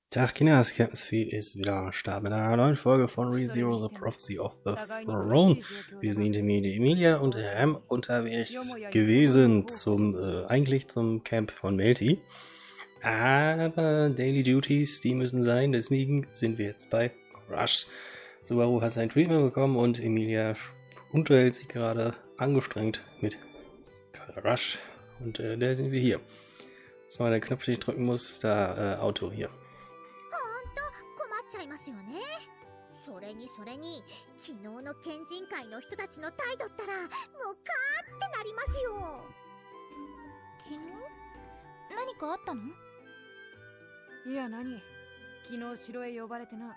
Tag Kinder, das Campsfeed ist wieder am Start mit einer neuen Folge von ReZero, The Prophecy of the Throne. Wir sind mit Emilia und Ham unterwegs gewesen eigentlich zum Camp von Melty. Aber Daily Duties, die müssen sein, deswegen sind wir jetzt bei Crush. Subaru hat sein Treatment bekommen und Emilia unterhält sich gerade angestrengt mit Crush. Und da sind wir hier. Das war der Knopf, den ich drücken muss, da Auto hier. ちゃいますよね。それに昨日の県人会の人たちの態度ったらもうカーってなりますよ。昨日何かあったの？いや何、昨日城へ呼ばれてな。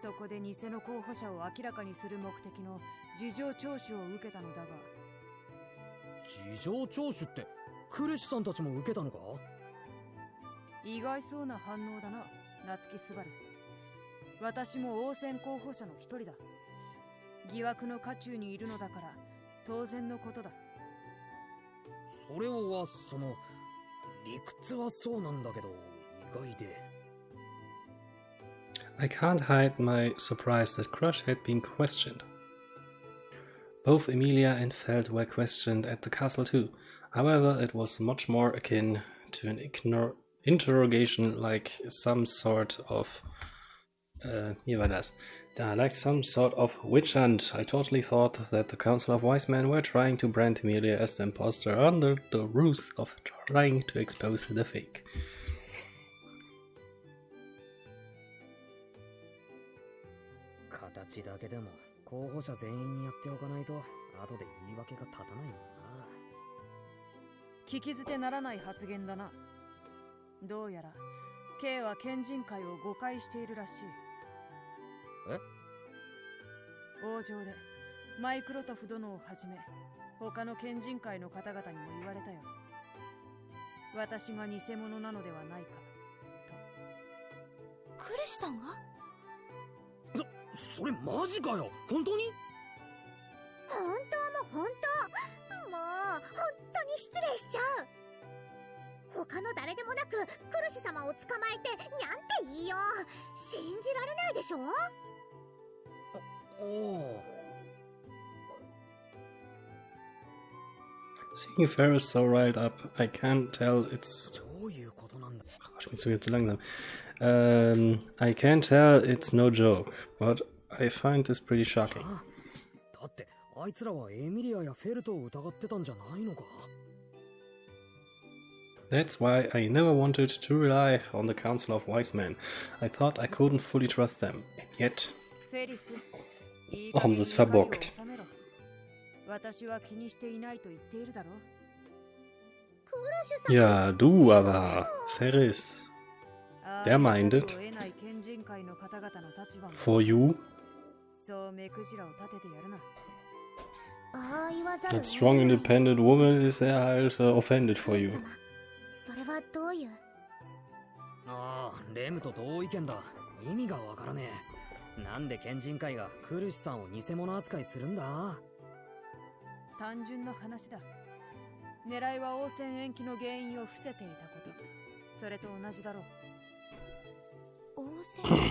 そこで偽の候補者を明らかにする目的の事情聴取を受けたのだが。事情聴取ってクルシさんたちも受けたのか？意外そうな反応だな、夏木すばる。私も応戦候補者の一人だ。疑惑の渦中にいるのだから当然のことだ。それは理屈はそうなんだけど意外で。I can't hide my surprise that Crush had been questioned. Both Emilia and Feld were questioned at the castle too. However, it was much more akin to an interrogation, like some sort of like some sort of witch hunt. I totally thought that the Council of Wise Men were trying to brand Emilia as the imposter under the ruse of trying to expose the fake. 形だけでも候補者全員にやっておかないと後で言い訳が立たないもんな。聞き捨てならない発言だな。どうやら K は県人会を誤解しているらしい。え？王城でマイクロトフ殿をはじめ他の県人会の方々にも言われたよ。私が偽物なのではないかと。クルシさんが？それマジかよ。本当に？本当も本当。もう本当に失礼しちゃう。他の誰でもなくクルシ様を捕まえてにゃんて言いよう。信じられないでしょ。Seeing Ferris so riled up, I can't tell it's... Ach, ich bin zu langsam. I can't tell it's no joke, but I find this pretty shocking. だってあいつらはエミリアやフェルトを疑ってたんじゃないのか? That's why I never wanted to rely on the Council of Wise Men. I thought I couldn't fully trust them. And yet... haben sie es verbockt. Ja, du aber, Ferris. Der meintet, for you, that strong independent woman is halt offended for you. それはどういう？ああ、レムと同意見だ。意味がわからねえ。なんで県人会がクルシさんを偽物扱いするんだ？単純な話だ。狙いは応戦延期の原因を伏せていたこと。それと同じだろう。応戦延期の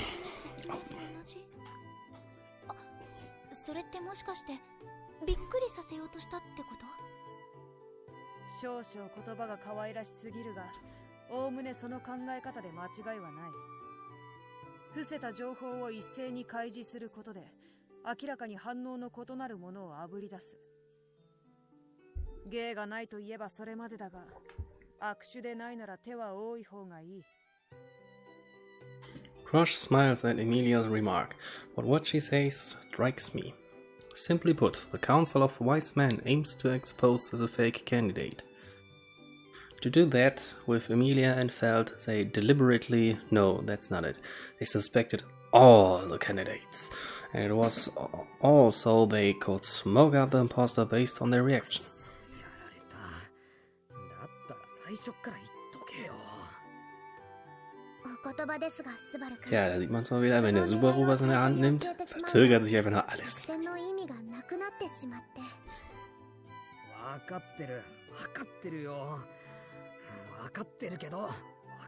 説明と同じ？あ、それってもしかしてびっくりさせようとしたってこと？少々言葉が可愛らしすぎるが、おおむねその考え方で間違いはない。伏せた情報を一斉に開示することで、明らかに反応の異なるものをあぶり出す。芸がないと言えばそれまでだが、悪手でないなら手は多い方がいい。Crush smiles at Emilia's remark, but what she says strikes me. Simply put, the Council of Wise Men aims to expose the fake candidate. To do that, with Emilia and Feld, they deliberately... No, that's not it. They suspected all the candidates. And it was all so they could smoke out the imposter based on their reaction. Ja, da sieht man es mal wieder, wenn der Subaru was in der Hand nimmt, verzögert sich einfach nur alles. 分かってるよ。分かってるけど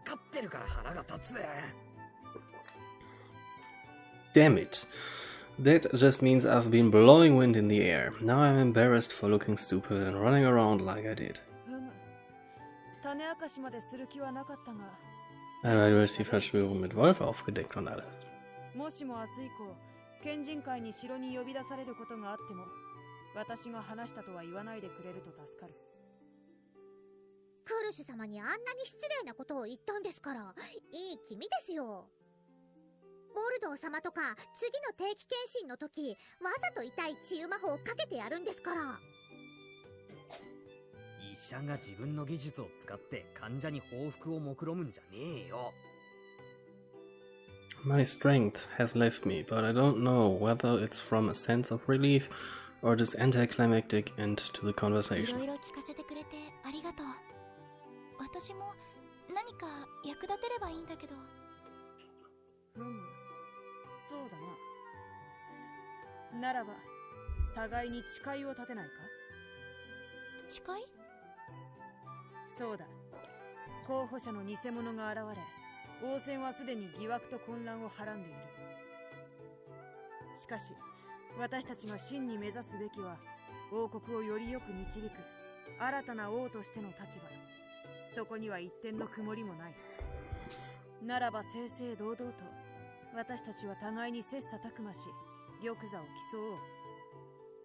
分かってるから腹が立つ。Damn it. That just means I've been blowing wind in the air. Now I'm embarrassed for looking stupid and running around like I did. 種明かしまでする気はなかったが。Aber du hast die Verschwörung mit Wolf aufgedeckt und alles. もしも明日以降、県人会に城に呼び出されることがあっても、私が話したとは言わないでくれると助かる。クルシュ様にあんなに失礼なことを言ったんですから、いい気味ですよ。ボルドー様とか次の定期検診の時、わざと痛い治癒魔法をかけてやるんですから。医者が自分の技術を使って患者に報復を目論むんじゃねえよ。My strength has left me, but I don't know whether it's from a sense of relief or this anticlimactic end to the conversation. いろいろ聞かせてくれてありがとう。私も何か役立てればいいんだけど。そうだな。ならば互いに誓いを立てないか。誓い？そうだ。候補者の偽物が現れ、王翦はすでに疑惑と混乱をはらんでいる。しかし私たちが真に目指すべきは、王国をよりよく導く新たな王としての立場。そこには一点の曇りもない。ならば正々堂々と私たちは互いに切磋琢磨し、玉座を競おう。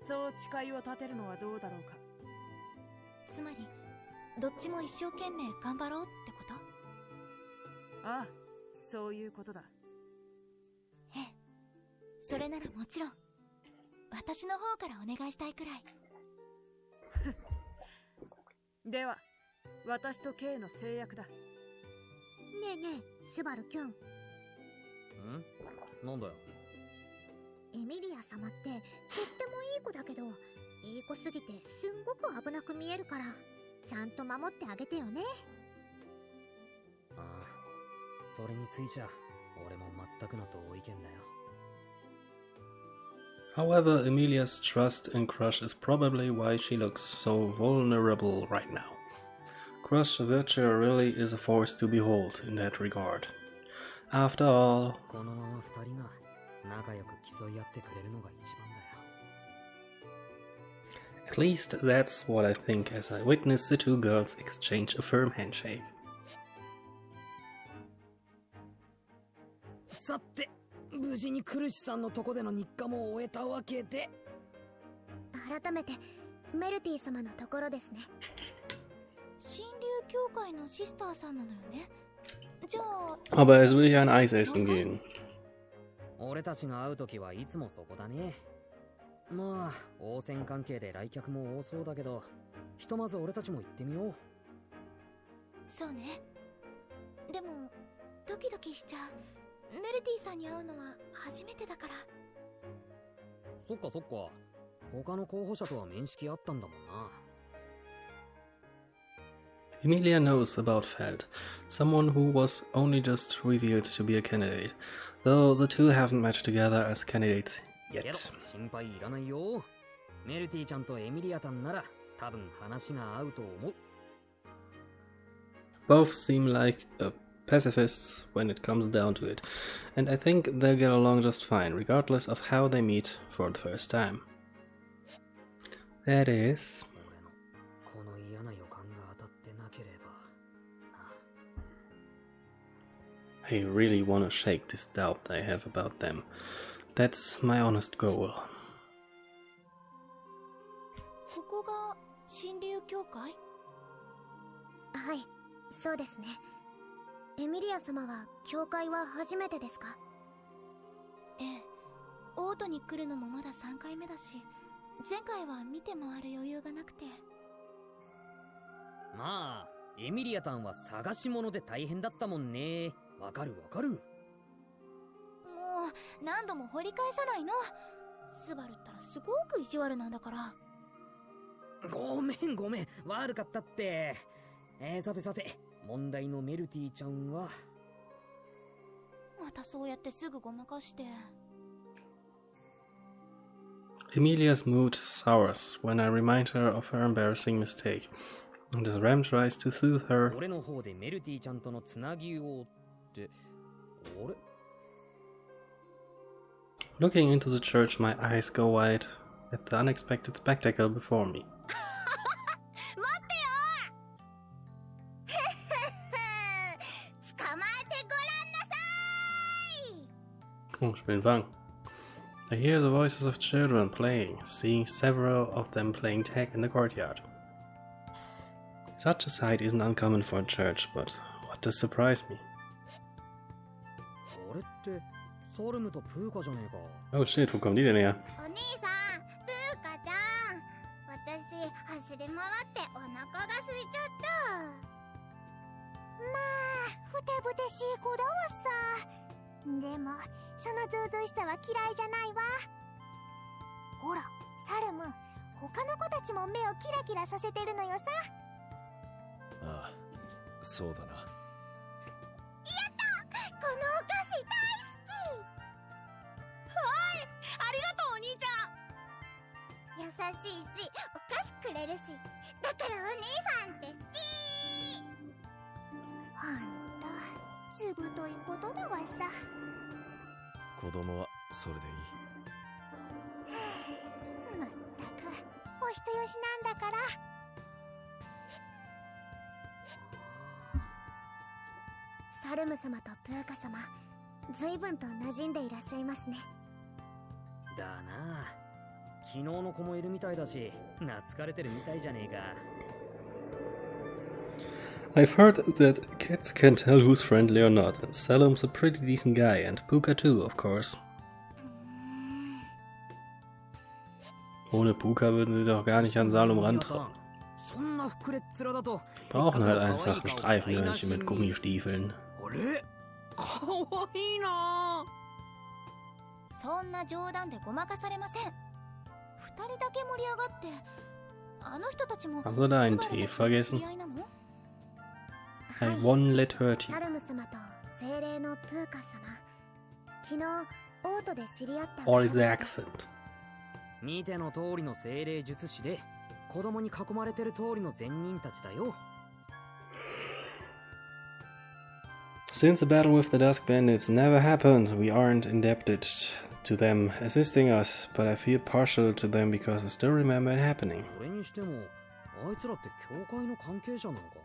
そう誓いを立てるのはどうだろうか。つまりどっちも一生懸命頑張ろうってこと？ああ、そういうことだ。ええ、それならもちろん私の方からお願いしたいくらい。では私と K の制約だ。ねえねえ、スバルキュン。なんだよ。エミリア様ってとってもいい子だけど、いい子すぎてすんごく危なく見えるから、ちゃんと守ってあげてよね。ああ、それについちゃ俺も全くの同意見だよ。However, Emilia's trust in Crush is probably why she looks so vulnerable right now. Crush virtue really is a force to behold in that regard. After all, このまま二人が仲良く競い合ってくれるのが一番だよ。at least that's what I think as I witness the two girls exchange a firm handshake. さて、無事にクルシさんのとこでの日課も終えたわけで。改めてメルティ様のところですね。神竜協会のシスターさんなのよね。じゃあ Aber es will ja ein Eis essen gehen. 俺たちが会うときはいつもそこだね。まあ、王翦関係で来客も多そうだけど、ひとまず俺たちも行ってみよう。そうね。でもドキドキしちゃう。メルティさんに会うのは初めてだから。そっかそっか。他の候補者とは面識あったんだもんな。Emilia knows about Feld, someone who was only just revealed to be a candidate, though the two haven't met together as candidates けど yet. 心配いらないよ。メルティちゃんとエミリアタンなら多分話が合うと思う。Both seem like pacifists when it comes down to it, and I think they'll get along just fine, regardless of how they meet for the first time. That is... 俺のこの嫌な予感が当たってなければな。I really want to shake this doubt I have about them. That's my honest goal. ここが神竜協会？はい、そうですね。エミリア様は教会は初めてですか？ええ、オートに来るのもまだ3回目だし、前回は見て回る余裕がなくて。まあ、エミリアタンは探し物で大変だったもんね。わかるわかる。もう何度も掘り返さないの。スバルったらすごく意地悪なんだから。ごめんごめん、悪かったって。さてさて、問題のメルティちゃんは。またそうやってすぐごまかして。Emilia's mood sours when I remind her of her embarrassing mistake. And as Ram tries to soothe her, 俺の方でメルティちゃんとのつなぎをって、あれ looking into the church, my eyes go wide at the unexpected spectacle before me. 待ってよ捕まえてごらんなさい Oh, ich bin bang. I hear the voices of children playing, seeing several of them playing tag in the courtyard. Such a sight isn't uncommon for a church, but what does surprise me? あれってサルムとプーカじゃねえか。 Oh shit, wo kommen die denn her? お兄さん、プーカちゃん、私走り回ってお腹が空いちゃった。まあ、ふてぶてしい子だわさ。でも、そのずうずうしさは嫌いじゃないわ。ほら、サルム、他の子たちも目をキラキラさせてるのよさ。ああ、そうだな。やった、このお菓子大好き。ありがとうお兄ちゃん。優しいし、お菓子くれるし、だからお兄さんって好き。ほんと、ずぶといことだわさ。子供はそれでいい。まったく、お人よしなんだから。サルム様とプーカ様、随分と馴染んでいらっしゃいますね。だな。昨日の子もいるみたいだし、懐かれてるみたいじゃねえか。I've heard that cats can tell who's friendly or not, and Salem's a pretty decent guy, and Puka too, of course. Ohne Puka würden sie doch gar nicht an Salem rantrauen. Brauchen halt einfach ein Streifenhörnchen mit Gummistiefeln. かわいいな。そんな冗談でごまかされません。二人だけ盛り上がって、あの人たちも Haben sie da einen Tee vergessen? 知り合いなの？ I won't let her tea. サルム様と精霊のプーカ様、昨日オートで知り合った。 Or the accent. 見ての通りの精霊術師で、子供に囲まれてる通りの善人たちだよ。Since the battle with the Dusk Bandits never happened, we aren't indebted to them assisting us, but I feel partial to them because I still remember it happening. それにしても、あいつらって教会の関係者なのか？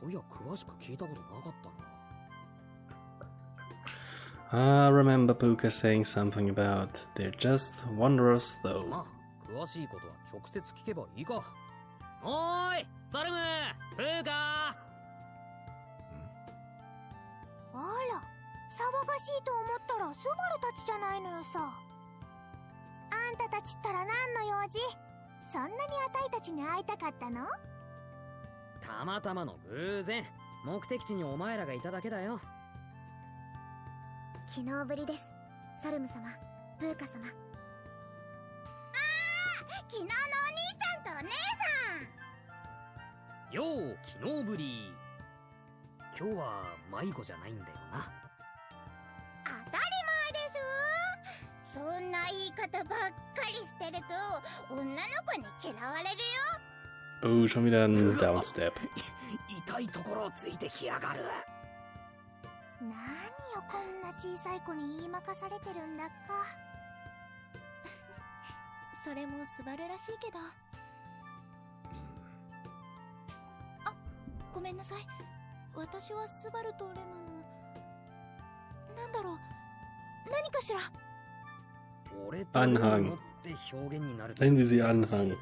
そういや詳しく聞いたことなかったな。I remember Puka saying something about they're just wanderers though. まあ、詳しいことは直接聞けばいいか。おーい、サルム、プーカー。あら、騒がしいと思ったらスバルたちじゃないのよさ。あんたたちったら何の用事？そんなにあたいたちに会いたかったの？たまたまの偶然、目的地にお前らがいただけだよ。昨日ぶりです、サルム様、プーカ様。ああ、昨日のお兄ちゃんとお姉さん。よう、昨日ぶり。今日は迷子じゃないんだよな。当たり前でしょ。そんな言い方ばっかりしてると女の子に嫌われるよ。 Oh, schon wieder ein Downstep. 痛いところをついてきやがる。何よ、こんな小さい子に言いまかされてるんだか。それもスバルらしいけど。あ、ごめんなさい。私はスバルとレムのなんだろう、何かしら。俺とレムのって表現になると Nennen wir sie Anhang.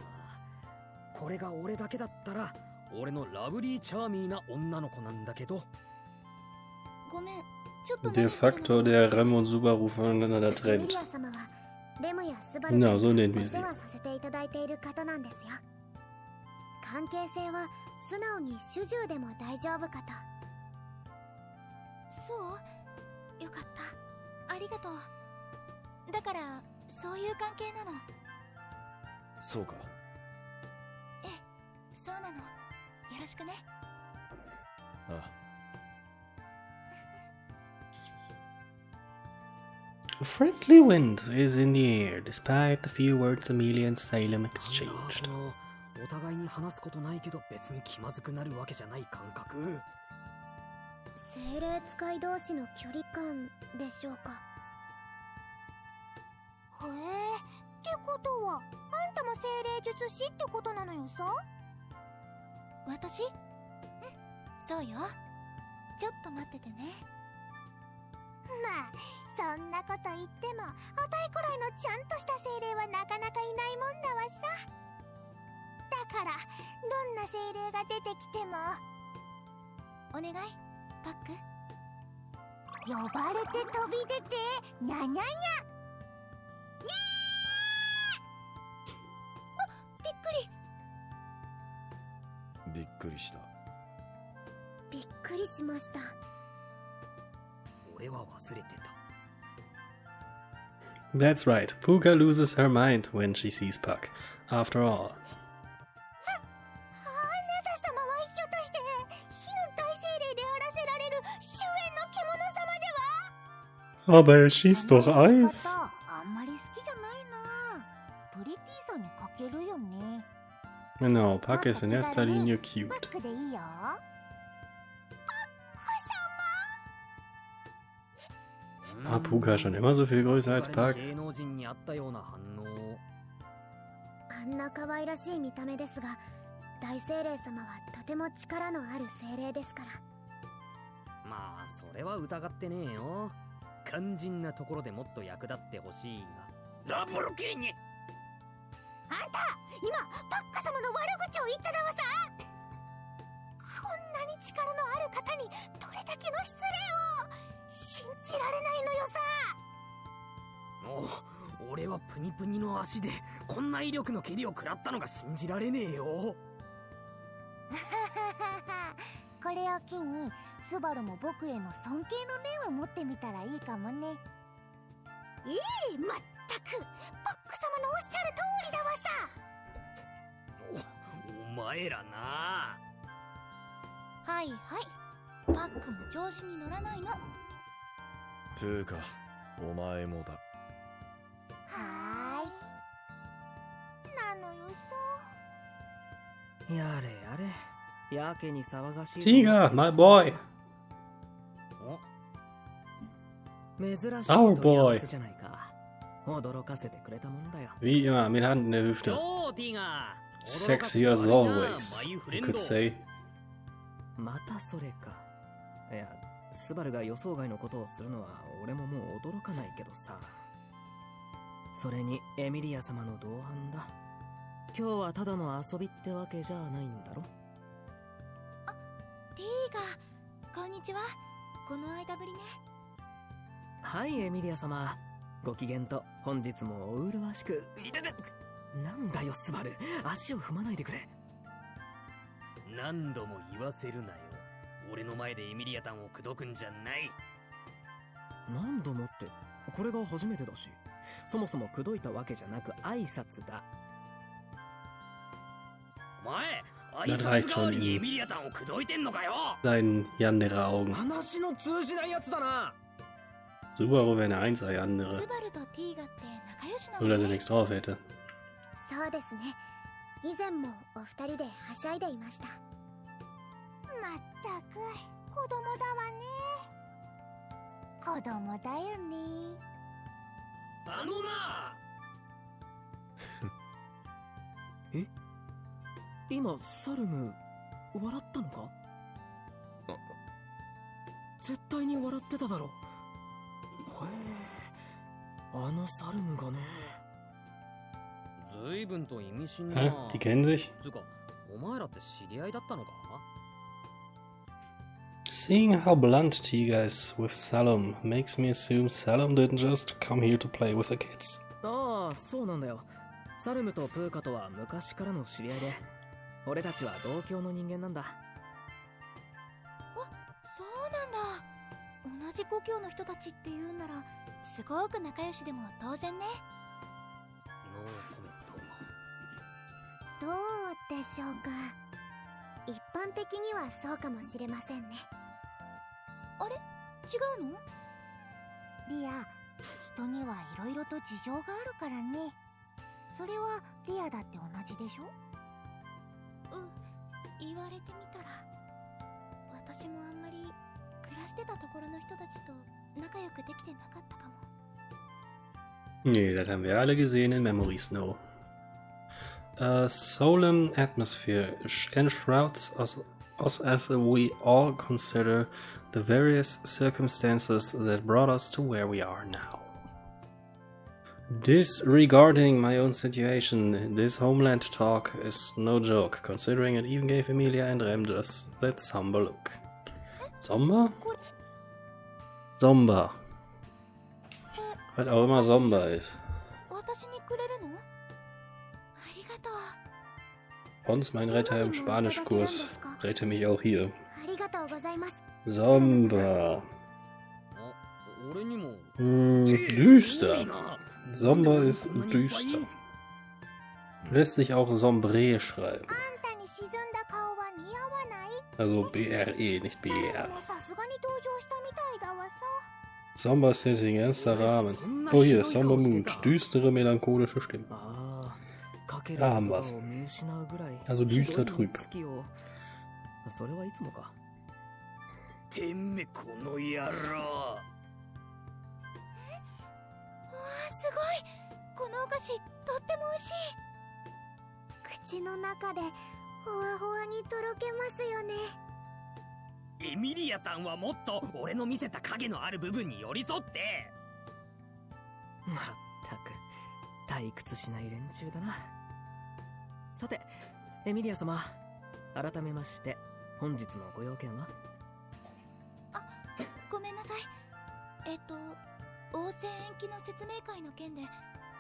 これが俺だけだったら俺のラブリーチャーミーな女の子なんだけど。ごめん、ちょっと De facto der Rem und Subaru voneinander trennt. Genau, so nennen wir sie. させていただいている方なんですよ。関係性は素直に主従でも大丈夫かと。そうよかった、ありがとう。だからそういう関係なの。そうか。ええ、そうなの。よろしくね。ああ。A friendly wind is in the air, despite the few words Amelia and Salem exchanged. お互いに話すことないけど別に気まずくなるわけじゃない感覚。精霊使い同士の距離感でしょうか。へえ、ってことはあんたも精霊術師ってことなのよさ。私？うん、そうよ。ちょっと待っててね。まあそんなこと言ってもあたいくらいのちゃんとした精霊はなかなかいないもんだわさ。だからどんな精霊が出てきてもお願い、パック。呼ばれて飛び出てにゃにゃにゃ。びっくり。びっくりした。びっくりしました。俺は忘れてた。 That's right. Puka loses her mind when she sees Puck. After all. あなた様はひょっとして火の大精霊であらせられる終焉の獣様では。 Aber er schießt doch Eis. あんまり好きじゃないな。プリティさんにかけるよね。 Genau, Puck ist in erster Linie cute. パックでいいよ。War Puka schon immer so viel größer als Puck? 芸能人にあったような反応。あんな可愛らしい見た目ですが、大精霊様はとても力のある精霊ですから。まあそれは疑ってねえよ。肝心なところでもっと役立ってほしいが。ラブルケーにあんた今パッカ様の悪口を言っただわさ。こんなに力のある方にどれだけの失礼を。信じられないのよさ。お、俺はプニプニの足でこんな威力の蹴りを食らったのが信じられねえよ。これを機にスバルも僕への尊敬の念を持ってみたらいいかもね。まったくパック様のおっしゃる通りだわさ。お前らな。はいはい、パックも調子に乗らないの。プーカ、お前もだ。はーい。なのよさ。やれやれ、やけに騒がしい。Tiger, my boy. 珍しい Our 問い合わ boy. せじゃないか。驚かせてくれたもんだよ。 Wie immer, mit Hand in der Hüfte. よーティガー。 Sexy as always, you could say. またそれか。いや、スバルが予想外のことをするのは俺ももう驚かないけどさ。それにエミリア様の同伴だ。今日はただの遊びってわけじゃないんだろ。ティーガー、こんにちは。この間ぶりね。はい、エミリア様。ご機嫌と本日もお麗しく。いてて。なんだよスバル、足を踏まないでくれ。何度も言わせるなよ。俺の前でエミリアタンを口説くんじゃない。何度もって、これが初めてだし、そもそも口説いたわけじゃなく挨拶だ。お前、挨拶代わりにエミリアタンを口説いてんのかよ。 Sein Yandere Augen. 話の通じないやつだな。 Subaru wäre eine 1er Yandere. スバルとティーガって仲良しな Nur, の dass er ね。 nichts drauf hätte. そうですね。以前もお二人ではしゃいでいました。まったく子供だわね。子供だよね。あのな。え、今サルム笑ったのか。絶対に笑ってただろ。へえ、あのサルムがね。随分と意味深な。 Hä? Die kennen sich? つうか、お前らって知り合いだったのか。 Seeing how blunt Tiger is with Salom makes me assume Salom didn't just come here to play with the kids. ああ、そうなんだよ。サルムとプーカとは昔からの知り合いで、俺たちは同郷の人間なんだ。あ、そうなんだ。同じ故郷の人たちっていうならすごく仲良しでも当然ね。ノーコメント。どうでしょうか。一般的にはそうかもしれませんね。あれ、違うの？リア、人にはいろいろと事情があるからね。それはリアだって同じでしょ？言われてみたら、私もあんまり暮らしてたところの人たちと仲良くできてなかったかも。Nee, das haben wir alle gesehen in Memory Snow. A solemn atmosphere enshrouds us as we all consider the various circumstances that brought us to where we are now. Disregarding my own situation, this homeland talk is no joke, considering it even gave Emilia and Rem just that somber look. Somber? Somber. Was auch immer somber ist. Uns, mein Retter im Spanischkurs, rette mich auch hier. Somber. Düster. Somber ist düster. Lässt sich auch sombre schreiben. Also BRE, nicht BER. Somber Setting, ernster Rahmen. Oh hier, Somber Mood, düstere melancholische Stimme. Da haben wir's. Also düster trüb. Emilia たんはもっと俺の見せた影のある部分に寄り添って。まったく退屈しない連中だな。さて、エミリア様、改めまして本日のご用件は？あ、ごめんなさい。応戦延期の説明会の件で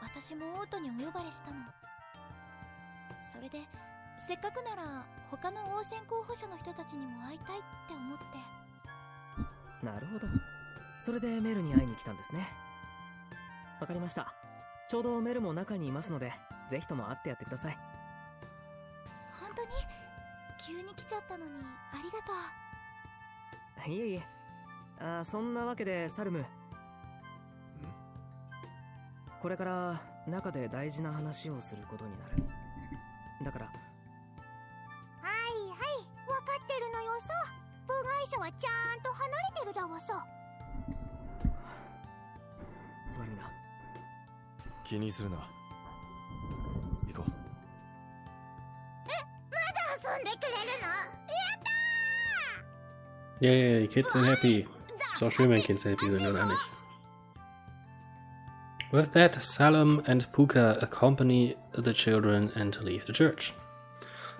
私もオートにお呼ばれしたの。それでせっかくなら他の応戦候補者の人たちにも会いたいって思って。なるほど。それでメルに会いに来たんですね。わかりました。ちょうどメルも中にいますので、ぜひとも会ってやってください。本当に？急に来ちゃったのにありがとう。いえいえ。そんなわけでサルム。これから中で大事な話をすることになる。だから。はいはい、わかってるのよさ。部外者はちゃんと離れてるだわさ。悪いな。気にするな。行こう。まだ遊んでくれるの？やったー! Yay, Kids sind happy. Ist auch schön, wenn Kids happy sind, oder nicht? With that, Salem and Puka accompany the children and leave the church.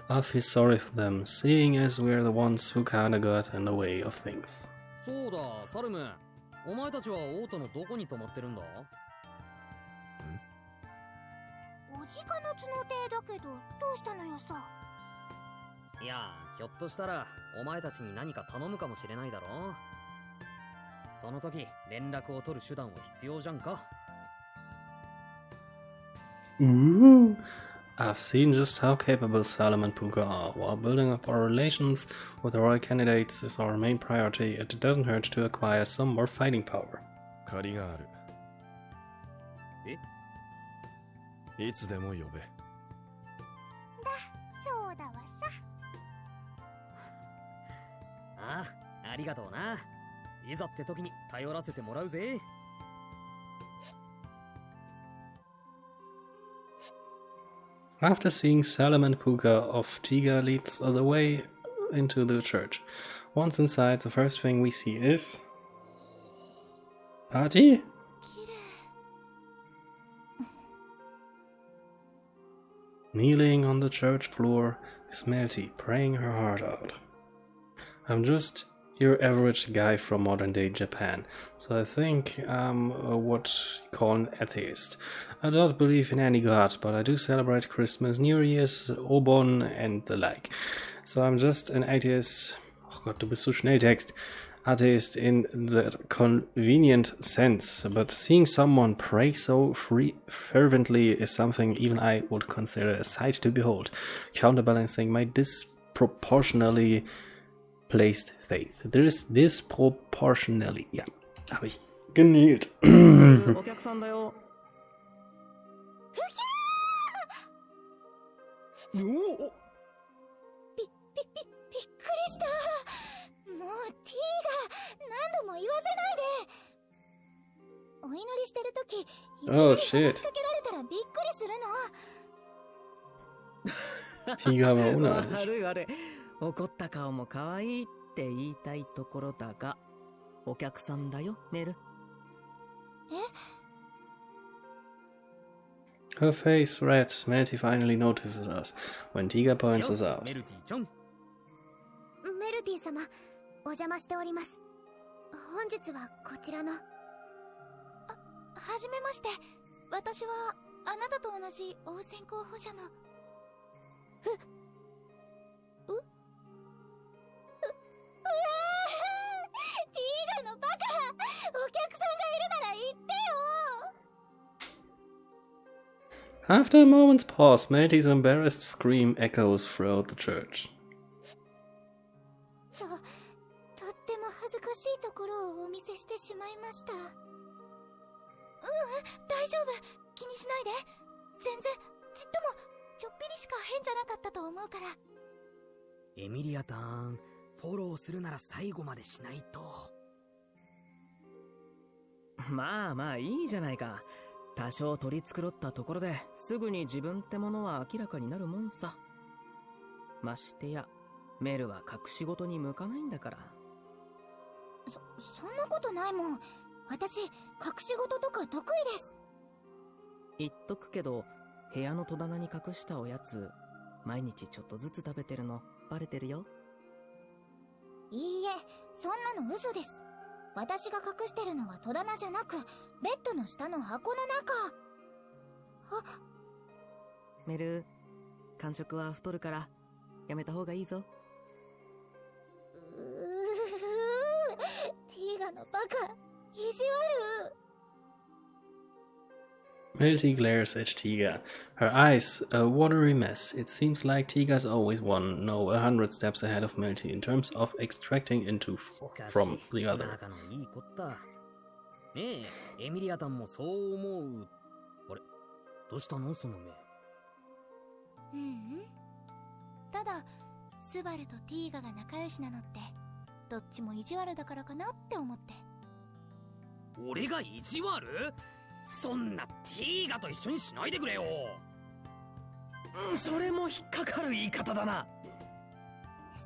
I feel sorry for them, seeing as we're the ones who kinda got in the way of things. そうだ、サルム。お前たちはオートのどこに泊まってるんだ？お時間の都合程だけど、どうしたのよさ。いや、ひょっとしたらお前たちに何か頼むかもしれないだろ。その時、連絡を取る手段は必要じゃんか。Ooh. I've seen just how capable Salem and Puka are. While building up our relations with the royal candidates is our main priority, it doesn't hurt to acquire some more fighting power. 借りがある。いつでも呼べ。そうだわさ。ああ、ありがとうな。いざって時に頼らせてもらうぜ。After seeing Salem and Puka off, Tiga leads the way into the church. Once inside, the first thing we see is... Party? Kneeling on the church floor is Melty, praying her heart out. I'm just your average guy from modern-day Japan, so I think I'm what you call an atheist. I don't believe in any god, but I do celebrate Christmas, New Year's, Obon and the like. So I'm just an atheist. Oh Gott, du bist so schnell, Text. Atheist in the convenient sense, but seeing someone pray so fervently is something even I would consider a sight to behold, counterbalancing my disproportionately placed faith. There is disproportionally. Ja, habe ich genäht. お客さんだよ。も言わせないで。お祈りしてるとき、いきな Oh り話 shit. しかけられたらびっくりするの。 Tiger war unartig. 悪い悪い。怒った顔も可愛いって言いたいところだが、お客さんだよ、メル。Her face red. Melty finally notices us when Tiger points us out. メルティちゃん。メルティ様、お邪魔しております。本日はこちらの。はじめまして。私はあなたと同じ王選候補者の。ティーガのバカ。お客さんがいるなら言ってよ。 After a moment's pause, Melty's embarrassed scream echoes throughout the church. とっても恥ずかしいところをお見せしてしまいました。大丈夫。気にしないで。全然、ちっとも、ちょっぴりしか変じゃなかったと思うから。エミリアターン、フォローするなら最後までしないと。まあまあいいじゃないか。多少取り繕ったところですぐに自分ってものは明らかになるもんさ。ましてやメルは隠し事に向かないんだから。そんなことないもん。私、隠し事とか得意です。言っとくけど、部屋の戸棚に隠したおやつ、毎日ちょっとずつ食べてるのバレてるよ。いいえ、そんなの嘘です。私が隠してるのは戸棚じゃなく、ベッドの下の箱の中。メル、間食は太るからやめた方がいいぞ。ティーガのバカ、意地悪。 Melty glares at Tiger. Her eyes a watery mess. It seems like Tiger's always 100 steps ahead of Melty in terms of extracting into from the other. 仲のいいこった。ねえ、エミリアタンもそう思う。あれ、どうしたのその目。ただ、スバルとティーガが仲良しなのって、どっちも意地悪だからかなって思って。俺が意地悪？そんなティーガと一緒にしないでくれよ。それも引っかかる言い方だな。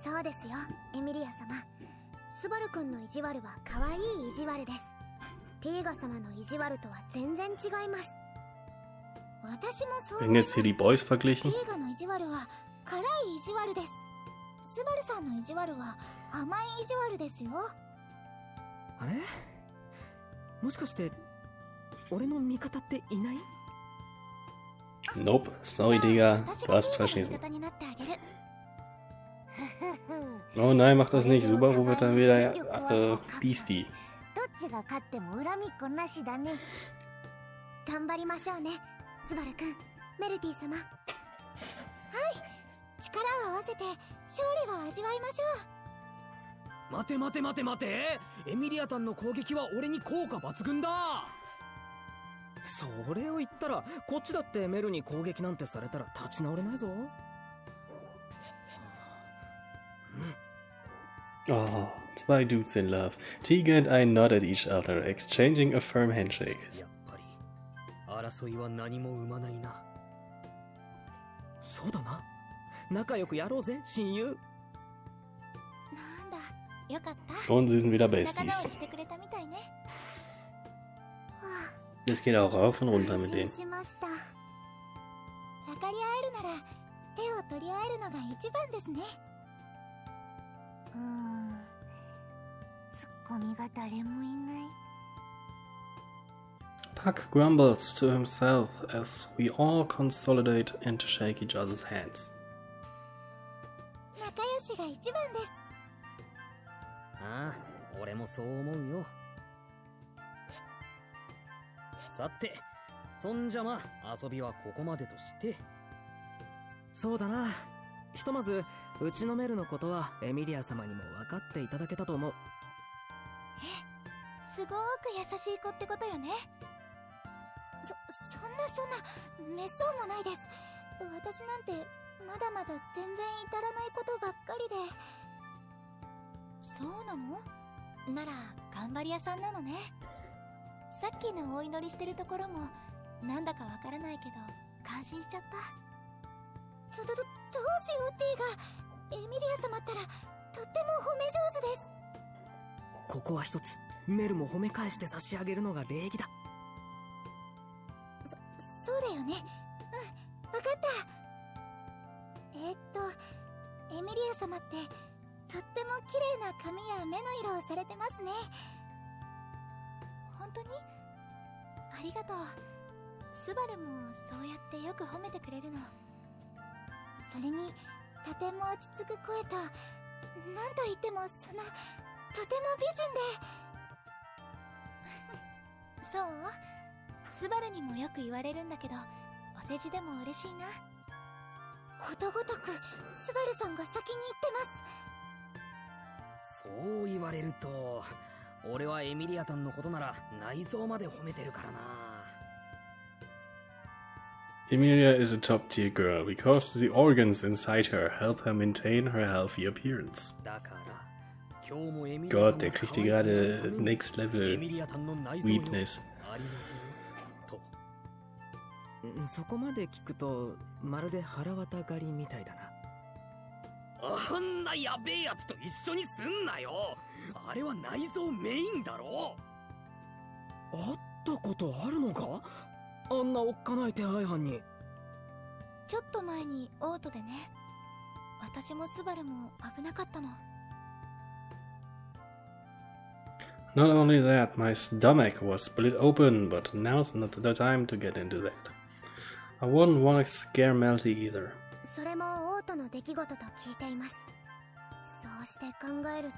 そうですよ、エミリア様。スバル君の意地悪は可愛い意地悪です。ティーガ様の意地悪とは全然違います。私もそう思います。Werden jetzt hier die Boys テ verglichen? ィーガの意地悪は辛い意地悪です。スバルさんの意地悪は甘い意地悪ですよ。あれ？もしかして俺の味方っていない？ Nope. Sorry, Digga. Du hast verschissen. Oh nein, mach das nicht. Subaru wird dann wieder Beastie. どっちが勝っても恨みっこなしだね。頑張りましょうね、スバル君、メルティ様。はい、力を合わせて勝利を味わいましょう。待て待て待て待て。エミリアタンの攻撃は俺に効果抜群だ。それを言ったらこっちだってメルに攻撃なんてされたら立ち直れないぞ。Oh, zwei dudes in love. Tiger and I nod at each other, exchanging a firm handshake. やっぱり争いは何も生まないな。そうだな、仲良くやろうぜ親友。なんだ、よかった。 Und sie sind wieder 仲直り Besties. してくれたみたいね。 Es geht auch rauf und runter mit 安心 denen. しました。分かり合えるなら手を取り合えるのが一番ですね。ツッコミが誰もいない。 Puck grumbles to himself as we all consolidate and shake each other's hands. 仲良しが一番です。ああ、俺もそう思うよ。さて、そんじゃま遊びはここまでとして。そうだな、ひとまずうちのメルのことはエミリア様にも分かっていただけたと思う。すごく優しい子ってことよね。そんなめっそうもないです。私なんてまだまだ全然至らないことばっかりで。そうなの？なら頑張り屋さんなのね。さっきのお祈りしてるところもなんだかわからないけど感心しちゃった。どうしよう。ティがエミリア様ったらとっても褒め上手です。ここは一つメルも褒め返して差し上げるのが礼儀だ。そうだよね。わかった。エミリア様ってとっても綺麗な髪や目の色をされてますね。本当にありがとう。スバルもそうやってよく褒めてくれるの。それにとても落ち着く声と、なんといってもそのとても美人でそう、スバルにもよく言われるんだけど、お世辞でも嬉しいな。ことごとくスバルさんが先に言ってます。そう言われると、俺はエミリアタンのことなら内臓まで褒めてるからな。Emilia is a top-tier girl because the organs inside her help her maintain her healthy appearance. Gott, der kriegt hier gerade Next-Level Weakness. そこまで聞くとまるで腹渡狩りみたいだな。あんなやべえやつと一緒にすんなよ。あれは内臓メインだろ。会ったことあるのか、あんなおっかない手配犯に。ちょっと前にオートでね。私もスバルも危なかったの。Not only that, my stomach was split open, but now's not the time to get into that. I wouldn't want to scare Melty either. それもオートの出来事と聞いています。そうして考えると、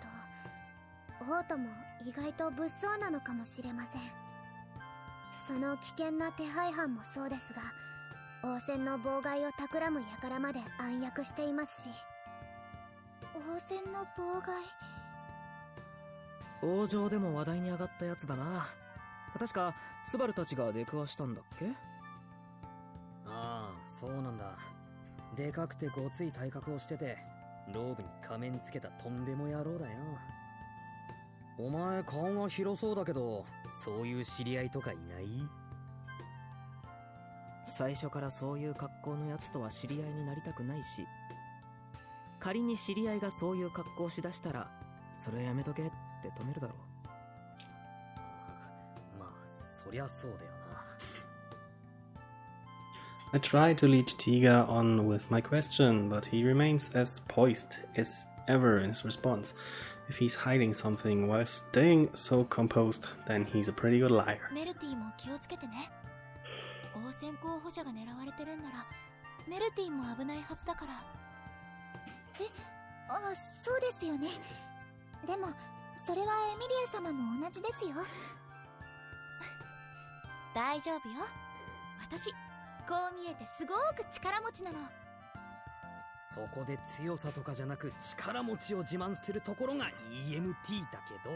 オートも意外と物騒なのかもしれません。その危険な手配犯もそうですが、王戦の妨害を企む輩まで暗躍していますし。王戦の妨害。王城でも話題に上がったやつだな。確かスバルたちが出くわしたんだっけ。ああ、そうなんだ。でかくてごつい体格をしてて、ローブに仮面つけたとんでも野郎だよ。お前顔が広そうだけど、そういう知り合いとかいない？最初からそういう格好のやつとは知り合いになりたくないし、仮に知り合いがそういう格好をしだしたら、それやめとけって止めるだろう。まあ、そりゃそうだよな。I tried to lead Tiga on with my question, but he remains as poised as ever in his response. If he's hiding something while staying so composed, then he's a pretty good liar. メルティも気をつけてね。王戦候補者が狙われてるんなら、メルティも危ないはずだから。そうですよね。でもそれはエミリア様も同じですよ。大丈夫よ。私こう見えてすごく力持ちなの。そこで強さとかじゃなく力持ちを自慢するところが EMT だけど、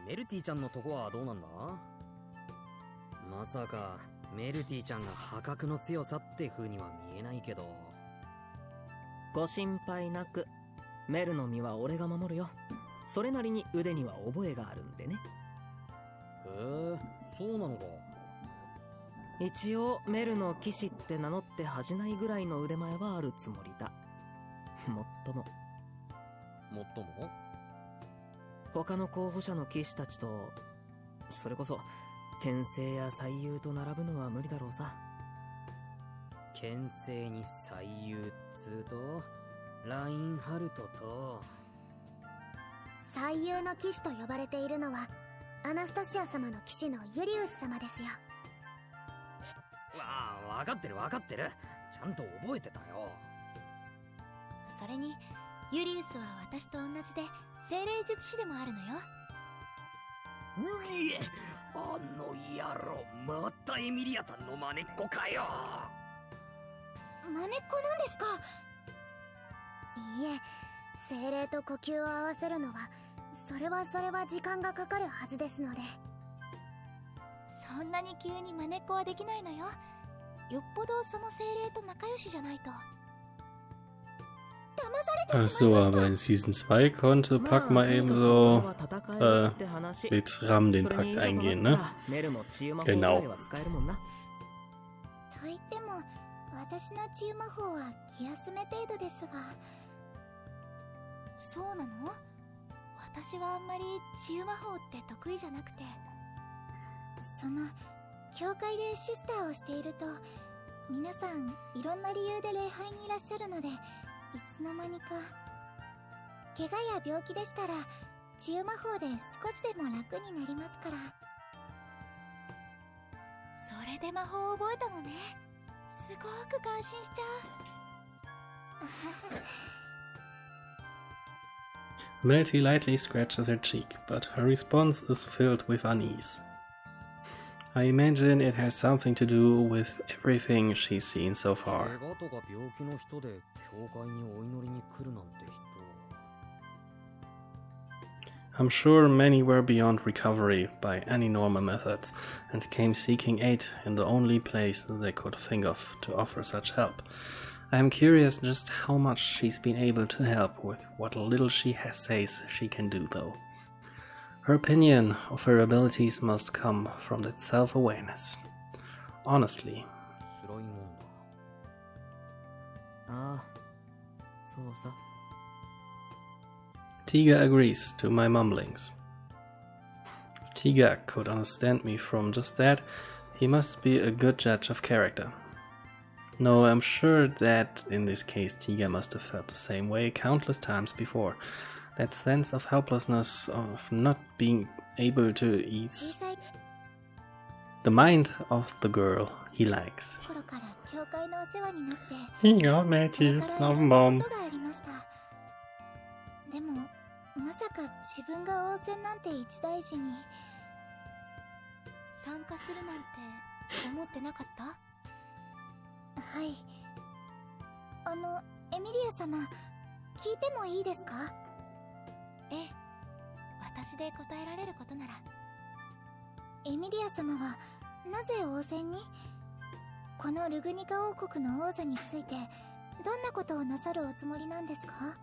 メルティちゃんのとこはどうなんだ？まさかメルティちゃんが破格の強さって風には見えないけど。ご心配なく、メルの身は俺が守るよ。それなりに腕には覚えがあるんでね。へえ、そうなのか。一応メルの騎士って名乗って恥じないぐらいの腕前はあるつもりだ。もっとも他の候補者の騎士たちと、それこそ牽制や最優と並ぶのは無理だろうさ。牽制に最優っつうとラインハルトと。最優の騎士と呼ばれているのはアナスタシア様の騎士のユリウス様ですよ。わかってるちゃんと覚えてたよ。それにユリウスは私と同じで精霊術師でもあるのよ。うぎえ、あの野郎またエミリアタンの真似っこかよ。真似っこなんですか？いいえ、精霊と呼吸を合わせるのはそれは時間がかかるはずですので。そんなに急に真似っこはできないのよ。よっぽどその精霊と仲良しじゃないと。Ach so, aber in Season 2 konnte Puck mal eben so mit Ram den Pakt eingehen, ne? Genau. と言っても私の治癒魔法は気休め程度ですが。そうなの？私はあんまり治癒魔法って得意じゃなくて。その教会でシスターをしていると皆さんいろんな理由で礼拝にいらっしゃるので、いつの間にか怪我や病気でしたら治癒魔法で少しでも楽になりますから。それで魔法を覚えたのね。すごく感心しちゃう。Melty lightly scratches her cheek, but her response is filled with unease. I imagine it has something to do with everything she's seen so far. I'm sure many were beyond recovery by any normal methods and came seeking aid in the only place they could think of to offer such help. I am curious just how much she's been able to help with what little she says she can do, though. Her opinion of her abilities must come from that self-awareness. Honestly. Tiga agrees to my mumblings. If Tiga could understand me from just that, he must be a good judge of character. No, I'm sure that in this case Tiga must have felt the same way countless times before. That sense of helplessness, of not being able to ease the mind of the girl he likes. Tiga, Melty, it's not a bomb. でもまさか自分が王戦なんて一大事に参加するなんて思ってなかった？はい。エミリア様、聞いてもいいですか？ええ、私で答えられることなら。エミリア様はなぜ王戦に？このルグニカ王国の王座についてどんなことをなさるおつもりなんですか？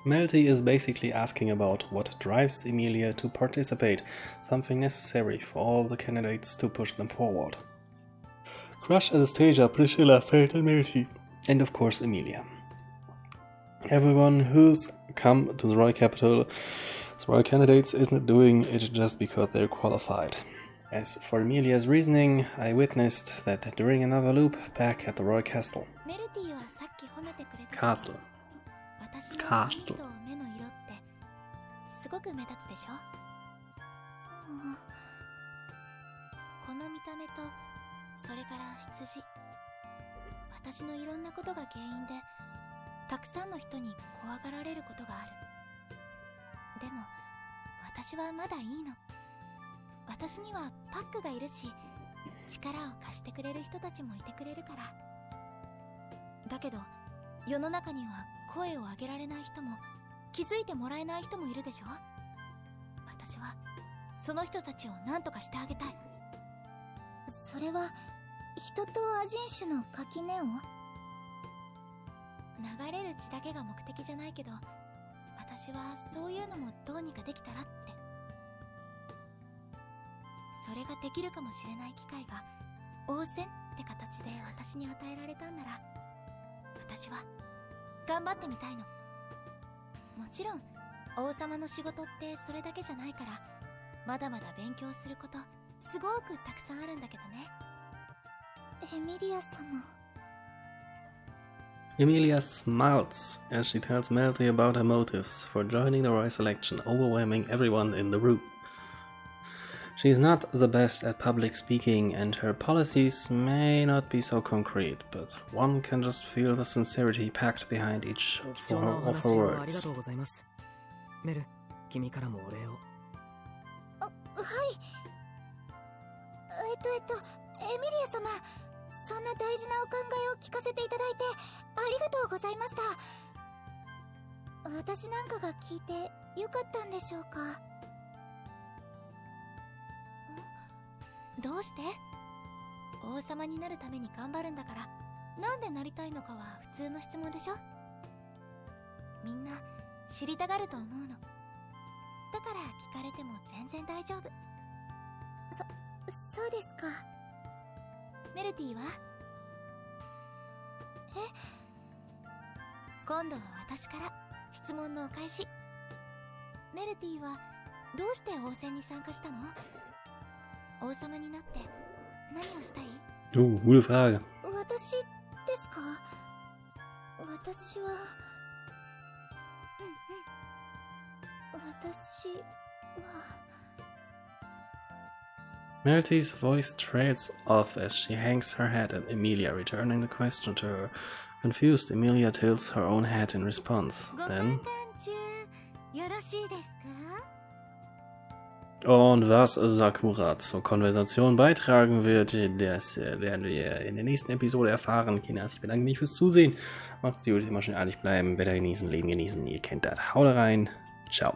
Melty is basically asking about what drives Emilia to participate, something necessary for all the candidates to push them forward. Crush, Anastasia, Priscilla, Fate and Melty, and of course Emilia. Everyone who's come to the royal capital as royal candidates isn't doing it just because they're qualified. As for Emilia's reasoning, I witnessed that during another loop back at the royal castle. Castle. It's castle. すごく目立つでしょ？この見た目とそれから羊、私のいろんなことが原因でたくさんの人に怖がられることがある。でも私はまだいいの。私にはパックがいるし、力を貸してくれる人たちもいてくれるから。だけど世の中には声を上げられない人も気づいてもらえない人もいるでしょ。私はその人たちを何とかしてあげたい。それは人とアジン種の垣根を？流れる血だけが目的じゃないけど、私はそういうのもどうにかできたらって。それができるかもしれない機会が王戦って形で私に与えられたんなら、私は頑張ってみたいの。もちろん王様の仕事ってそれだけじゃないから、まだまだ勉強することすごくたくさんあるんだけどね。エミリア様。Emilia smiles as she tells Melty about her motives for joining the royal selection, overwhelming everyone in the room. She's not the best at public speaking and her policies may not be so concrete, but one can just feel the sincerity packed behind each of her words. メル、君からもお礼を。はい。エミリア様、そんな大事なお考えを聞かせていただいてありがとうございました。私なんかが聞いてよかったんでしょうか？どうして？王様になるために頑張るんだから、なんでなりたいのかは普通の質問でしょ。みんな知りたがると思うの。だから聞かれても全然大丈夫。そうですか。メルティは？今度は私から質問のお返し。メルティはどうして王戦に参加したの？王様になって何をしたい？ gute Frage. 私ですか？私は私は Melty's voice trails off as she hangs her head at Emilia, returning the question to her. Confused, Emilia tilts her own head in response. Then... よろしいですか？ Und was Sakura zur Konversation beitragen wird, das werden wir in der nächsten Episode erfahren. Kinas, ich bedanke mich fürs Zusehen. Macht's gut, immer schön ehrlich bleiben, Wetter genießen, Leben genießen. Ihr kennt das. Haut rein. Ciao.